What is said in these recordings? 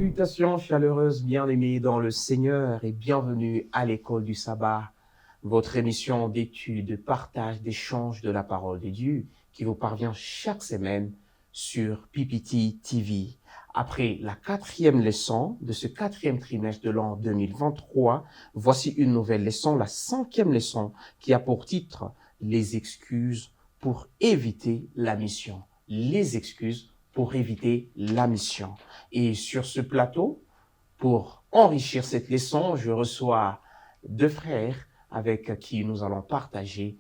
Salutations chaleureuses, bien-aimés dans le Seigneur et bienvenue à l'école du sabbat, votre émission d'études, de partage, d'échange de la parole de Dieu qui vous parvient chaque semaine sur PPT TV. Après la 4e leçon de ce 4e trimestre de l'an 2023, voici une nouvelle leçon, la 5e leçon qui a pour titre « Les excuses pour éviter la mission ». Les excuses pour éviter la mission. Et sur ce plateau, pour enrichir cette leçon, je reçois deux frères avec qui nous allons partager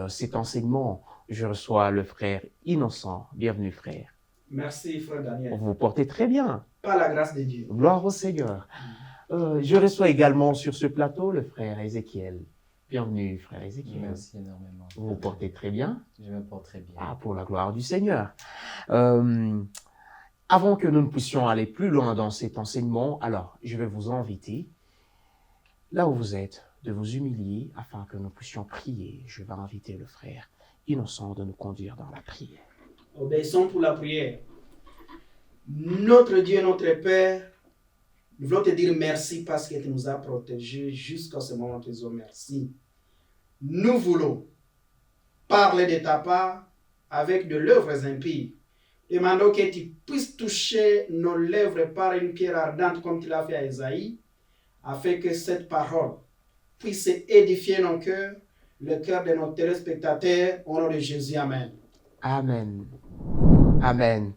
cet enseignement. Je reçois le frère Innocent. Bienvenue, frère. Merci, frère Daniel. Vous vous portez très bien. Par la grâce de Dieu. Gloire au Seigneur. Je reçois également sur ce plateau le frère Ézéchiel. Bienvenue, frère Ézéchiel. Merci énormément. Vous vous portez très bien? Je me porte très bien. Ah, pour la gloire du Seigneur. Avant que nous ne puissions aller plus loin dans cet enseignement, alors je vais vous inviter, là où vous êtes, de vous humilier afin que nous puissions prier. Je vais inviter le frère Innocent de nous conduire dans la prière. Obéissons pour la prière. Notre Dieu, notre Père, nous voulons te dire merci parce que tu nous as protégés jusqu'à ce moment. Te disons merci. Nous voulons parler de ta part avec de l'œuvre impie. Demandons que tu puisses toucher nos lèvres par une pierre ardente comme tu l'as fait à Esaïe, afin que cette parole puisse édifier nos cœurs, le cœur de nos téléspectateurs, au nom de Jésus. Amen. Amen. Amen.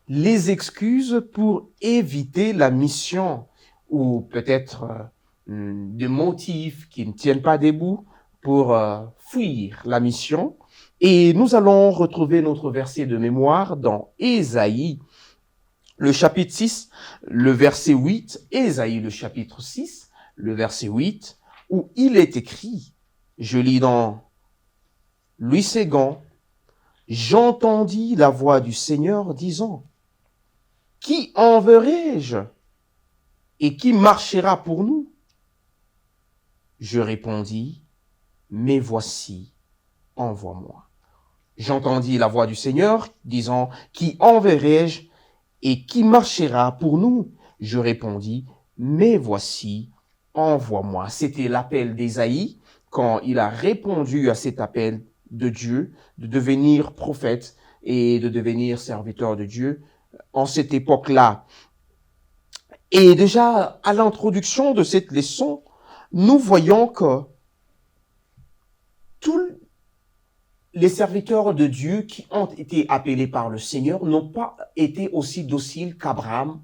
Les excuses pour éviter la mission ou peut-être des motifs qui ne tiennent pas debout pour fuir la mission. Et nous allons retrouver notre verset de mémoire dans Ésaïe, le chapitre 6, le verset 8, Ésaïe, le chapitre 6, le verset 8, où il est écrit, je lis dans Louis Ségan, « J'entendis la voix du Seigneur disant, « Qui enverrai-je et qui marchera pour nous ?» Je répondis, « Mais voici, envoie-moi. » J'entendis la voix du Seigneur disant, « Qui enverrai-je et qui marchera pour nous ?» Je répondis, « Mais voici, envoie-moi. » C'était l'appel d'Ésaïe quand il a répondu à cet appel de Dieu, de devenir prophète et de devenir serviteur de Dieu en cette époque-là. Et déjà, à l'introduction de cette leçon, nous voyons que tous les serviteurs de Dieu qui ont été appelés par le Seigneur n'ont pas été aussi dociles qu'Abraham,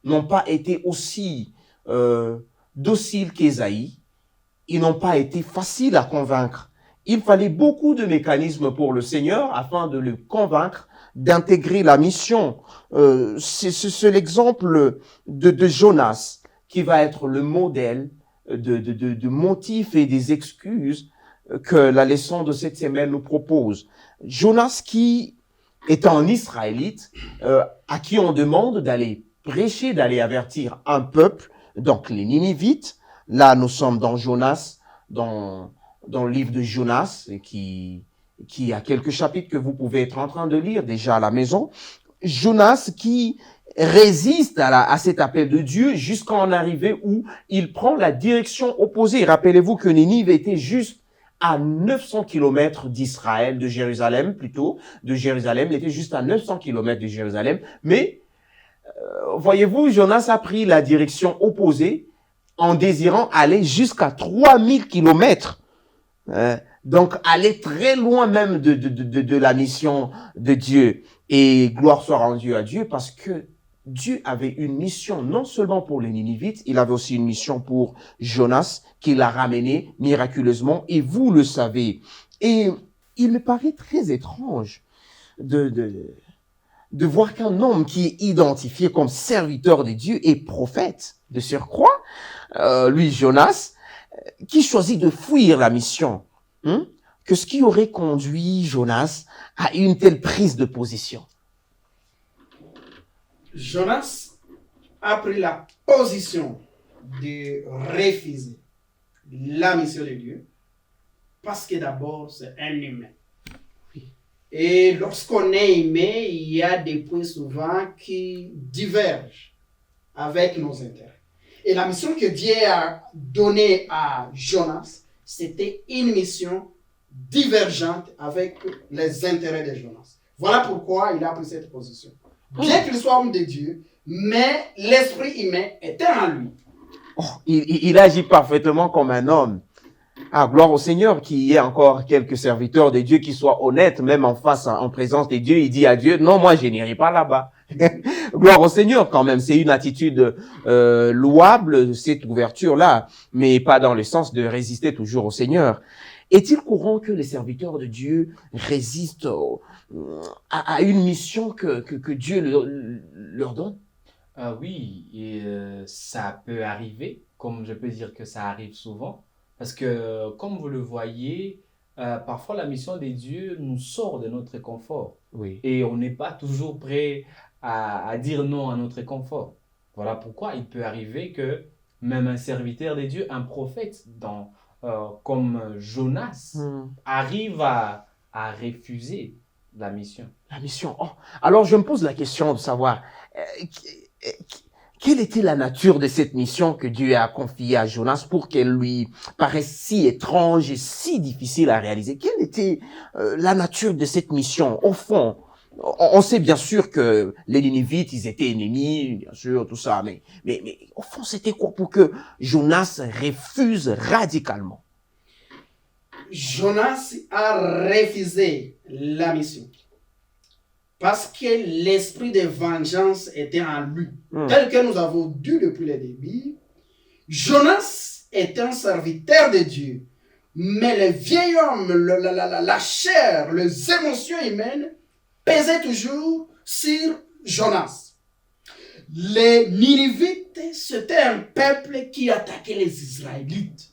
n'ont pas été aussi dociles qu'Ésaïe. Ils n'ont pas été faciles à convaincre. Il fallait beaucoup de mécanismes pour le Seigneur afin de le convaincre d'intégrer la mission. C'est l'exemple de Jonas qui va être le modèle de motifs et des excuses que la leçon de cette semaine nous propose. Jonas qui est un Israélite à qui on demande d'aller prêcher, d'aller avertir un peuple, donc les Ninivites. Là, nous sommes dans Jonas, dans le livre de Jonas, qui a quelques chapitres que vous pouvez être en train de lire déjà à la maison. Jonas qui résiste à cet appel de Dieu jusqu'à en arriver où il prend la direction opposée. Rappelez-vous que Ninive était juste à 900 kilomètres d'Israël, de Jérusalem plutôt, de Jérusalem. Il était juste à 900 kilomètres de Jérusalem. Mais, voyez-vous, Jonas a pris la direction opposée en désirant aller jusqu'à 3000 kilomètres. Donc, aller très loin même de la mission de Dieu. Et gloire soit rendue à Dieu parce que Dieu avait une mission non seulement pour les Ninivites, il avait aussi une mission pour Jonas qu'il a ramené miraculeusement et vous le savez. Et il me paraît très étrange de voir qu'un homme qui est identifié comme serviteur de Dieu et prophète de surcroît, lui Jonas, qui choisit de fuir la mission. Qu'est-ce qui aurait conduit Jonas à une telle prise de position? Jonas a pris la position de refuser la mission de Dieu parce que d'abord c'est un humain. Et lorsqu'on est humain, il y a des points souvent qui divergent avec nos intérêts. Et la mission que Dieu a donnée à Jonas, c'était une mission divergente avec les intérêts de Jonas. Voilà pourquoi il a pris cette position. Bien qu'il soit homme de Dieu, mais l'esprit humain était en lui. Il agit parfaitement comme un homme. Ah, gloire au Seigneur, qu'il y ait encore quelques serviteurs de Dieu qui soient honnêtes, même en face, en présence de Dieu. Il dit à Dieu, non, moi, je n'irai pas là-bas. Gloire au Seigneur quand même. C'est une attitude louable, cette ouverture-là, mais pas dans le sens de résister toujours au Seigneur. Est-il courant que les serviteurs de Dieu résistent à une mission que Dieu leur donne? Oui, et ça peut arriver, comme je peux dire que ça arrive souvent, parce que comme vous le voyez, parfois la mission des dieux nous sort de notre confort Oui. et on n'est pas toujours prêt à dire non à notre confort. Voilà pourquoi il peut arriver que même un serviteur des dieux, un prophète comme Jonas, arrive à refuser la mission. La mission. Oh. Alors, je me pose la question de savoir, quelle était la nature de cette mission que Dieu a confiée à Jonas pour qu'elle lui paraisse si étrange et si difficile à réaliser? Quelle était la nature de cette mission? Au fond, on sait bien sûr que les Ninivites, ils étaient ennemis, bien sûr, tout ça, mais au fond, c'était quoi pour que Jonas refuse radicalement? Jonas a refusé la mission parce que l'esprit de vengeance était en lui. Tel que nous avons dit depuis le début, Jonas est un serviteur de Dieu. Mais le vieil homme, la chair, les émotions humaines pesaient toujours sur Jonas. Les Ninivites, c'était un peuple qui attaquait les Israélites.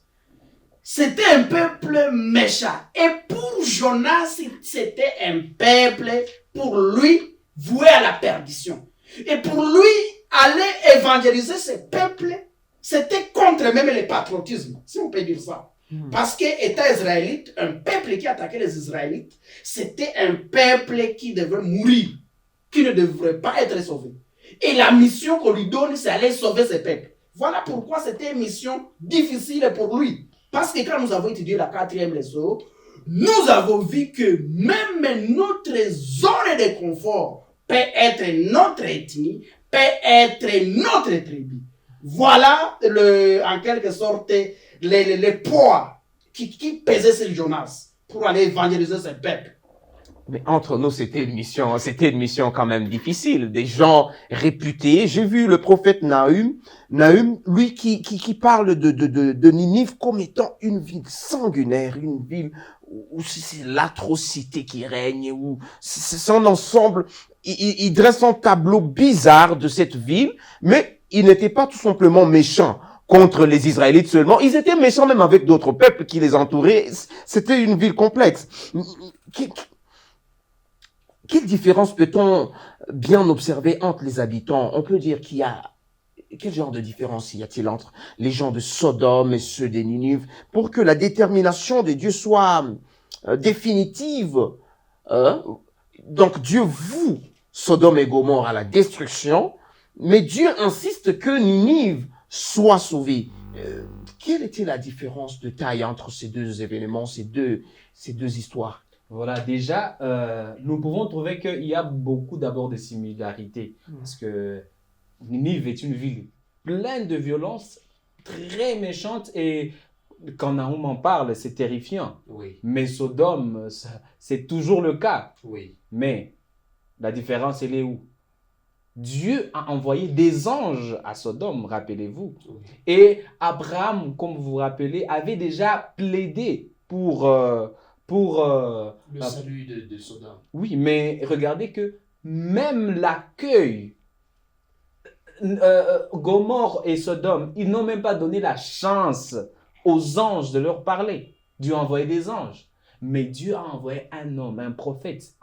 C'était un peuple méchant. Et pour Jonas, c'était un peuple, pour lui, voué à la perdition. Et pour lui, aller évangéliser ce peuple, c'était contre même le patriotisme, si on peut dire ça. Parce que État israélite, un peuple qui attaquait les Israélites, c'était un peuple qui devait mourir, qui ne devrait pas être sauvé. Et la mission qu'on lui donne, c'est aller sauver ce peuple. Voilà pourquoi c'était une mission difficile pour lui. Parce que quand nous avons étudié la 4e leçon, nous avons vu que même notre zone de confort peut être notre ethnie, peut être notre tribu. Voilà en quelque sorte les poids qui pesaient sur Jonas pour aller évangéliser ce peuple. Mais entre nous, c'était une mission quand même difficile. Des gens réputés. J'ai vu le prophète Nahum, lui qui parle de Ninive comme étant une ville sanguinaire, une ville où c'est l'atrocité qui règne, où c'est son ensemble. Il dresse un tableau bizarre de cette ville, mais il n'était pas tout simplement méchant contre les Israélites seulement. Ils étaient méchants même avec d'autres peuples qui les entouraient. C'était une ville complexe. Quelle différence peut-on bien observer entre les habitants? On peut dire qu'il y a... Quel genre de différence y a-t-il entre les gens de Sodome et ceux de Ninive pour que la détermination de Dieu soit définitive? Donc Dieu voue Sodome et Gomorrhe à la destruction, mais Dieu insiste que Ninive soit sauvée. Quelle était la différence de taille entre ces deux événements, ces deux histoires? Voilà, déjà, nous pouvons trouver qu'il y a beaucoup d'abord de similarités. Parce que Ninive est une ville pleine de violence, très méchante. Et quand Nahum en parle, c'est terrifiant. Oui. Mais Sodome, c'est toujours le cas. Oui. Mais la différence, elle est où? Dieu a envoyé des anges à Sodome, rappelez-vous. Oui. Et Abraham, comme vous vous rappelez, avait déjà plaidé pour le salut de Sodome. Oui, mais regardez que même l'accueil, Gomorrhe et Sodome, ils n'ont même pas donné la chance aux anges de leur parler. Dieu a envoyé des anges. Mais Dieu a envoyé un homme, un prophète.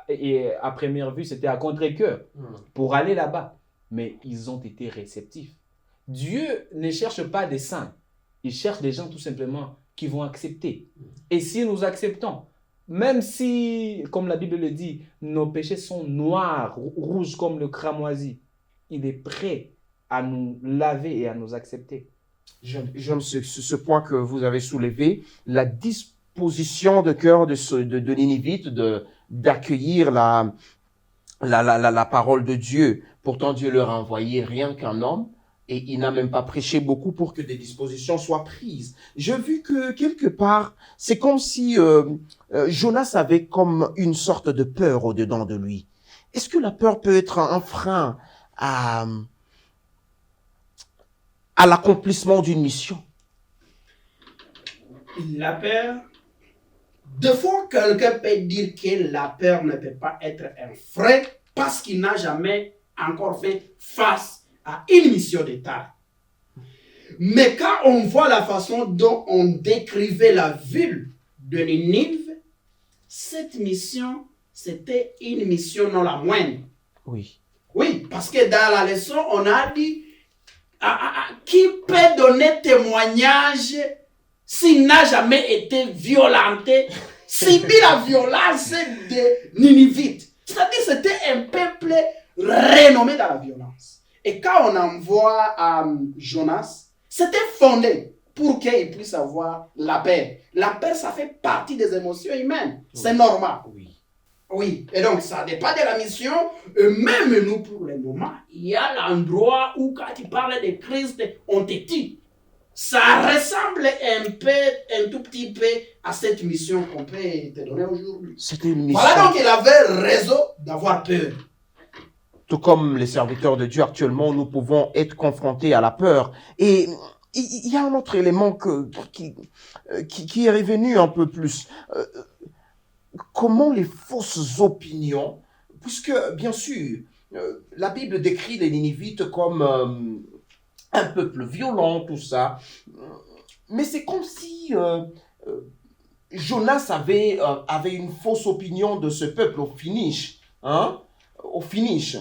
Et à première vue, c'était à contre-cœur pour aller là-bas. Mais ils ont été réceptifs. Dieu ne cherche pas des saints. Il cherche des gens tout simplement qui vont accepter. Et si nous acceptons, même si, comme la Bible le dit, nos péchés sont noirs, rouges comme le cramoisi, il est prêt à nous laver et à nous accepter. J'aime ce point que vous avez soulevé, la disposition de cœur de Ninivite d'accueillir la parole de Dieu. Pourtant, Dieu leur a envoyé rien qu'un homme et il n'a même pas prêché beaucoup pour que des dispositions soient prises. J'ai vu que quelque part, c'est comme si Jonas avait comme une sorte de peur au-dedans de lui. Est-ce que la peur peut être un frein à l'accomplissement d'une mission? La peur, des fois quelqu'un peut dire que la peur ne peut pas être un frein parce qu'il n'a jamais encore fait face à une mission d'État. Mais quand on voit la façon dont on décrivait la ville de Ninive, cette mission, c'était une mission non la moindre. Oui. Oui, parce que dans la leçon, on a dit qui peut donner témoignage s'il n'a jamais été violenté, subit la violence de Ninivites. C'est-à-dire que c'était un peuple renommé dans la violence. Et quand on envoie Jonas, c'était fondé pour qu'il puisse avoir la paix. La paix, ça fait partie des émotions humaines. Oui. C'est normal. Oui. Oui. Et donc, ça dépend de la mission. Et même nous, pour le moment, il y a l'endroit où, quand tu parles de Christ, on te tue. Ça ressemble un tout petit peu à cette mission qu'on peut te donner aujourd'hui. C'était une mission. Voilà donc il avait raison d'avoir peur. Tout comme les serviteurs de Dieu actuellement, nous pouvons être confrontés à la peur. Et il y a un autre élément qui est revenu un peu plus. Comment les fausses opinions, puisque bien sûr, la Bible décrit les Ninivites comme un peuple violent, tout ça. Mais c'est comme si Jonas avait une fausse opinion de ce peuple au finish. Hein? Au finish.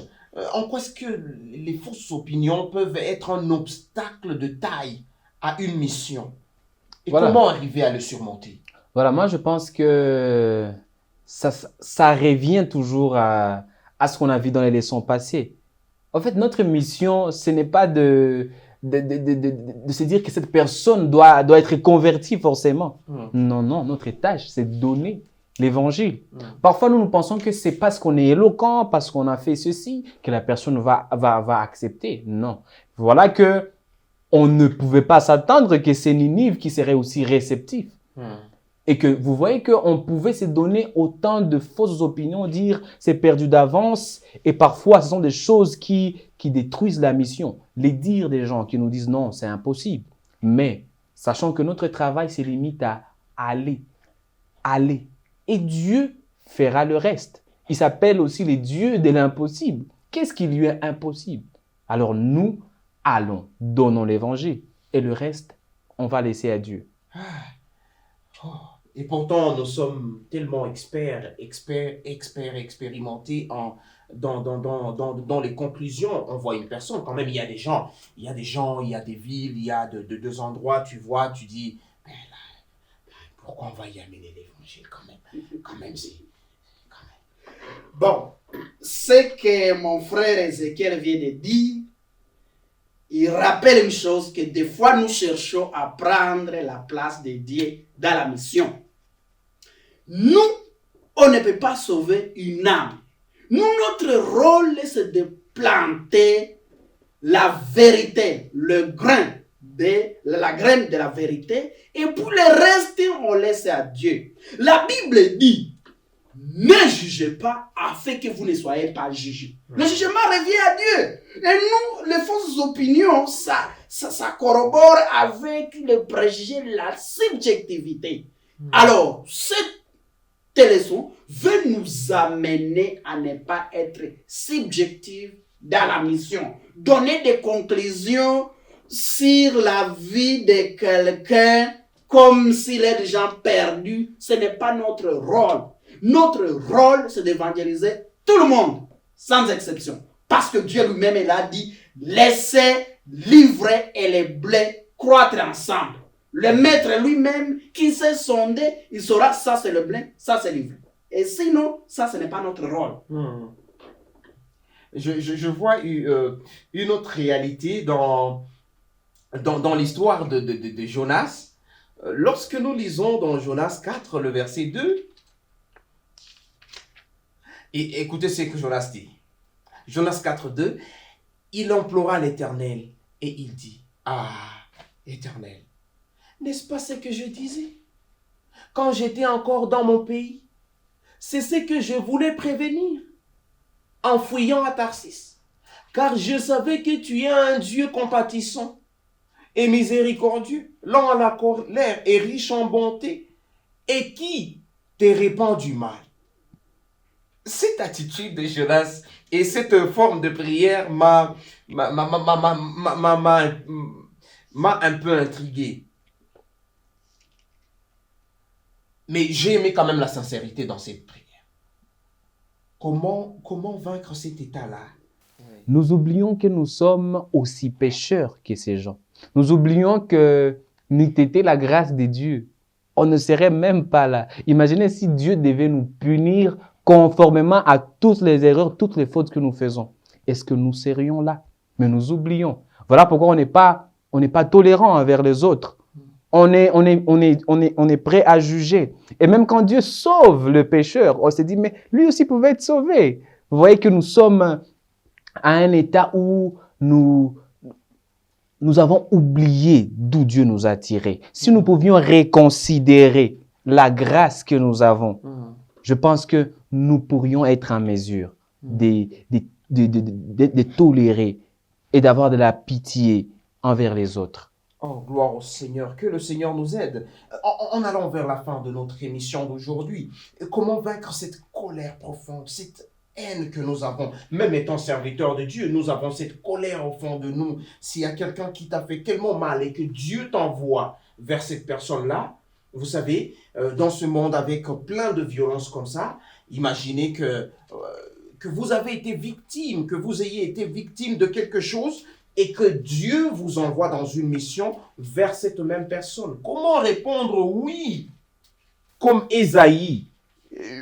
En quoi est-ce que les fausses opinions peuvent être un obstacle de taille à une mission? Et voilà. Comment arriver à le surmonter? Voilà, moi je pense que ça revient toujours à ce qu'on a vu dans les leçons passées. En fait, notre mission, ce n'est pas de se dire que cette personne doit être convertie forcément. Non, notre tâche, c'est de donner l'évangile. Parfois, nous pensons que c'est parce qu'on est éloquent, parce qu'on a fait ceci, que la personne va accepter. Non. Voilà que on ne pouvait pas s'attendre que c'est Ninive qui serait aussi réceptif. Et que vous voyez qu'on pouvait se donner autant de fausses opinions, dire c'est perdu d'avance. Et parfois, ce sont des choses qui détruisent la mission. Les dires des gens qui nous disent non, c'est impossible. Mais, sachant que notre travail se limite à aller. Et Dieu fera le reste. Il s'appelle aussi les dieux de l'impossible. Qu'est-ce qui lui est impossible? Alors nous, allons, donnons l'évangile. Et le reste, on va laisser à Dieu. Et pourtant, nous sommes tellement expérimentés dans les conclusions. On voit une personne, quand même, il y a des gens, il y a des villes, il y a deux endroits, tu vois, tu dis, mais là, pourquoi on va y amener l'évangile quand même, Bon, ce que mon frère Ézéchiel vient de dire, il rappelle une chose, que des fois nous cherchons à prendre la place de Dieu dans la mission. Nous, on ne peut pas sauver une âme. Nous, notre rôle, c'est de planter la vérité, la graine de la vérité, et pour le reste, on laisse à Dieu. La Bible dit, ne jugez pas afin que vous ne soyez pas jugés. Le jugement revient à Dieu. Et nous, les fausses opinions, ça corrobore avec le préjugé, la subjectivité. Alors, cette leçon veut nous amener à ne pas être subjectifs dans la mission. Donner des conclusions sur la vie de quelqu'un comme s'il est déjà perdu, ce n'est pas notre rôle. Notre rôle, c'est d'évangéliser tout le monde, sans exception. Parce que Dieu lui-même, il a dit, laissez l'ivraie et les blés croître ensemble. Le maître lui-même, qui sait sonder, il saura, ça c'est le blé, ça c'est l'ivraie. Et sinon, ça ce n'est pas notre rôle. je vois une autre réalité dans l'histoire de Jonas. Lorsque nous lisons dans Jonas 4, le verset 2, et écoutez ce que Jonas dit. Jonas 4, 2, il implora l'Éternel et il dit, ah, Éternel, n'est-ce pas ce que je disais quand j'étais encore dans mon pays? C'est ce que je voulais prévenir en fouillant à Tarsis, car je savais que tu es un Dieu compatissant et miséricordieux, lent à la colère et riche en bonté, et qui te répand du mal. Cette attitude de Jonas et cette forme de prière m'a un peu intrigué. Mais j'ai aimé quand même la sincérité dans cette prière. Comment vaincre cet état-là? Nous oublions que nous sommes aussi pécheurs que ces gens. Nous oublions que n'eût été la grâce de Dieu, on ne serait même pas là. Imaginez si Dieu devait nous punir conformément à toutes les erreurs, toutes les fautes que nous faisons. Est-ce que nous serions là? Mais nous oublions. Voilà pourquoi on n'est pas tolérant envers les autres. On est prêt à juger. Et même quand Dieu sauve le pécheur, on se dit, mais lui aussi pouvait être sauvé. Vous voyez que nous sommes à un état où nous avons oublié d'où Dieu nous a tirés. Si nous pouvions réconsidérer la grâce que nous avons, je pense que nous pourrions être en mesure de tolérer et d'avoir de la pitié envers les autres. Oh, gloire au Seigneur, que le Seigneur nous aide. En allant vers la fin de notre émission d'aujourd'hui, comment vaincre cette colère profonde, cette haine que nous avons? Même étant serviteurs de Dieu, nous avons cette colère au fond de nous. S'il y a quelqu'un qui t'a fait tellement mal et que Dieu t'envoie vers cette personne-là, vous savez, dans ce monde avec plein de violences comme ça, imaginez que vous avez été victime, que vous ayez été victime de quelque chose et que Dieu vous envoie dans une mission vers cette même personne. Comment répondre oui, comme Ésaïe?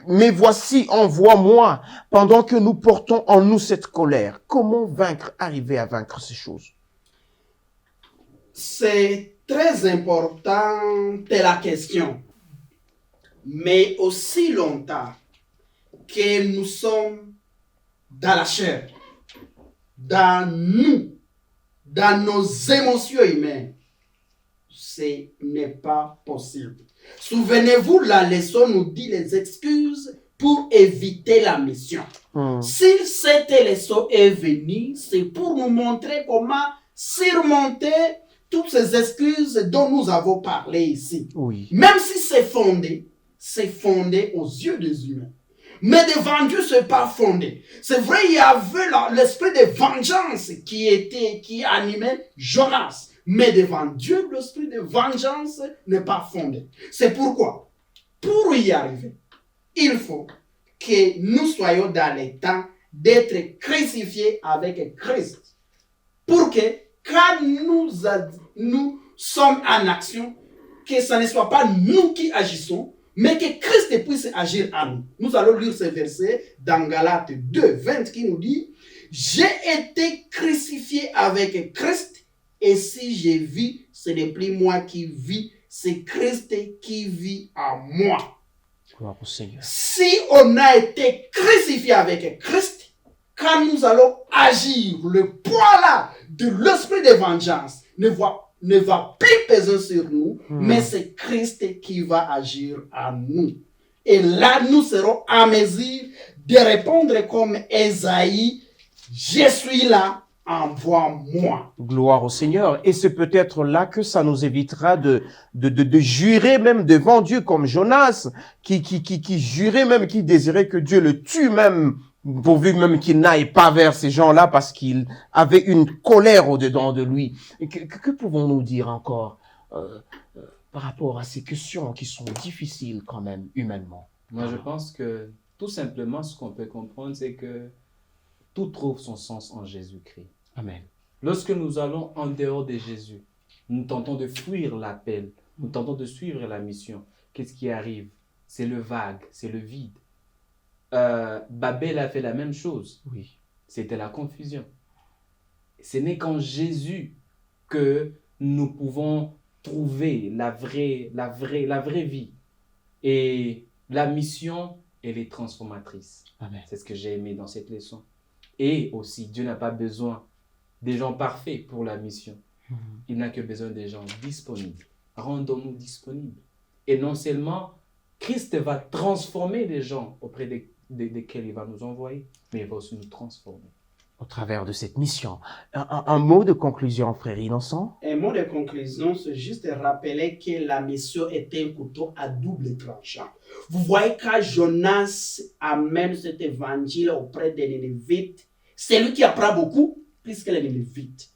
Mais voici, envoie-moi, pendant que nous portons en nous cette colère. Comment arriver à vaincre ces choses? C'est très important, c'est la question. Mais aussi longtemps que nous sommes dans la chair, dans nous, dans nos émotions humaines, ce n'est pas possible. Souvenez-vous, la leçon nous dit les excuses pour éviter la mission. Si cette leçon est venue, c'est pour nous montrer comment surmonter toutes ces excuses dont nous avons parlé ici. Oui. Même si c'est fondé aux yeux des humains. Mais devant Dieu, ce n'est pas fondé. C'est vrai, il y avait l'esprit de vengeance qui animait Jonas. Mais devant Dieu, l'esprit de vengeance n'est pas fondé. C'est pourquoi, pour y arriver, il faut que nous soyons dans le temps d'être crucifiés avec Christ. Pour que, quand nous sommes en action, que ce ne soit pas nous qui agissons, mais que Christ puisse agir en nous. Nous allons lire ce verset dans Galates 2, 20 qui nous dit « J'ai été crucifié avec Christ, et si je vis, ce n'est plus moi qui vis, c'est Christ qui vit en moi. » Gloire au Seigneur. Si on a été crucifié avec Christ, quand nous allons agir, le poids là de l'esprit de vengeance ne va plus peser sur nous, mais c'est Christ qui va agir en nous. Et là, nous serons en mesure de répondre comme Ésaïe, je suis là, envoie-moi. Gloire au Seigneur. Et c'est peut-être là que ça nous évitera de jurer même devant Dieu comme Jonas, qui jurait même, qui désirait que Dieu le tue même, pourvu même qu'il n'aille pas vers ces gens-là parce qu'il avait une colère au-dedans de lui. Que pouvons-nous dire encore par rapport à ces questions qui sont difficiles quand même humainement? Moi, je pense que tout simplement, ce qu'on peut comprendre, c'est que tout trouve son sens en Jésus-Christ. Amen. Lorsque nous allons en dehors de Jésus, nous tentons de fuir l'appel, nous tentons de suivre la mission. Qu'est-ce qui arrive? C'est le vague, c'est le vide. Babel a fait la même chose. Oui. c'était la confusion. Ce n'est qu'en Jésus que nous pouvons trouver la vraie vie. Et la mission, elle est transformatrice. Amen. C'est ce que j'ai aimé dans cette leçon. Et aussi, Dieu n'a pas besoin des gens parfaits pour la mission. Il n'a que besoin des gens disponibles. Rendons-nous disponibles. Et non seulement, Christ va transformer les gens auprès desquels il va nous envoyer, mais il va aussi nous transformer. Au travers de cette mission. Un mot de conclusion, frère Innocent. Un mot de conclusion, c'est juste rappeler que la mission était un couteau à double tranchant. Vous voyez quand Jonas amène cet évangile auprès des Nénévites, c'est lui qui apprend beaucoup, puisque les Nénévites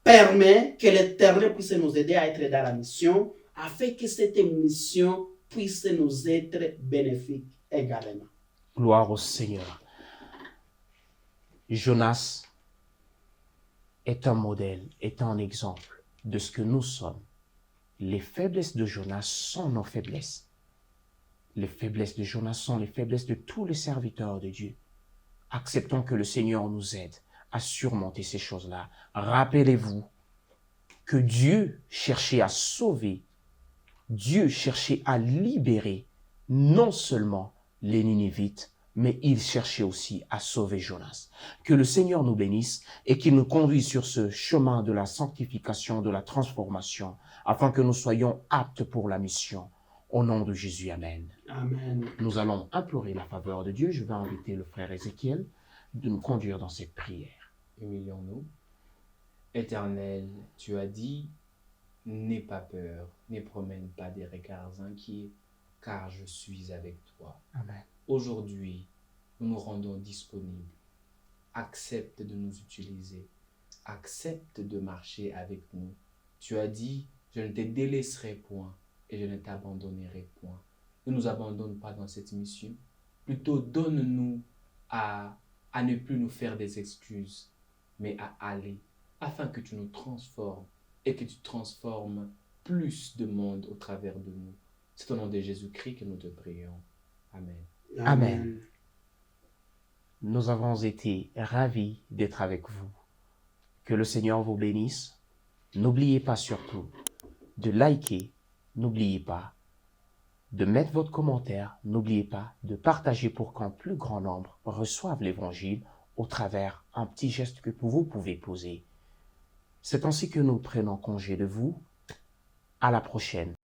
permet que l'Éternel puisse nous aider à être dans la mission, afin que cette mission puisse nous être bénéfique également. Gloire au Seigneur. Jonas est un modèle, est un exemple de ce que nous sommes. Les faiblesses de Jonas sont nos faiblesses. Les faiblesses de Jonas sont les faiblesses de tous les serviteurs de Dieu. Acceptons que le Seigneur nous aide à surmonter ces choses-là. Rappelez-vous que Dieu cherchait à sauver, Dieu cherchait à libérer non seulement les Ninivites, mais il cherchait aussi à sauver Jonas. Que le Seigneur nous bénisse et qu'il nous conduise sur ce chemin de la sanctification, de la transformation, afin que nous soyons aptes pour la mission. Au nom de Jésus, Amen. Amen. Nous allons implorer la faveur de Dieu. Je vais inviter le frère Ézéchiel de nous conduire dans cette prière. Humilions-nous. Éternel, tu as dit, n'aie pas peur, ne promène pas des regards inquiets, car je suis avec toi. Amen. Aujourd'hui, nous nous rendons disponibles. Accepte de nous utiliser. Accepte de marcher avec nous. Tu as dit, je ne te délaisserai point et je ne t'abandonnerai point. Ne nous abandonne pas dans cette mission. Plutôt, donne-nous à ne plus nous faire des excuses, mais à aller, afin que tu nous transformes et que tu transformes plus de monde au travers de nous. C'est au nom de Jésus-Christ que nous te prions. Amen. Amen. Nous avons été ravis d'être avec vous. Que le Seigneur vous bénisse. N'oubliez pas surtout de liker. N'oubliez pas de mettre votre commentaire. N'oubliez pas de partager pour qu'un plus grand nombre reçoive l'Évangile au travers un petit geste que vous pouvez poser. C'est ainsi que nous prenons congé de vous. À la prochaine.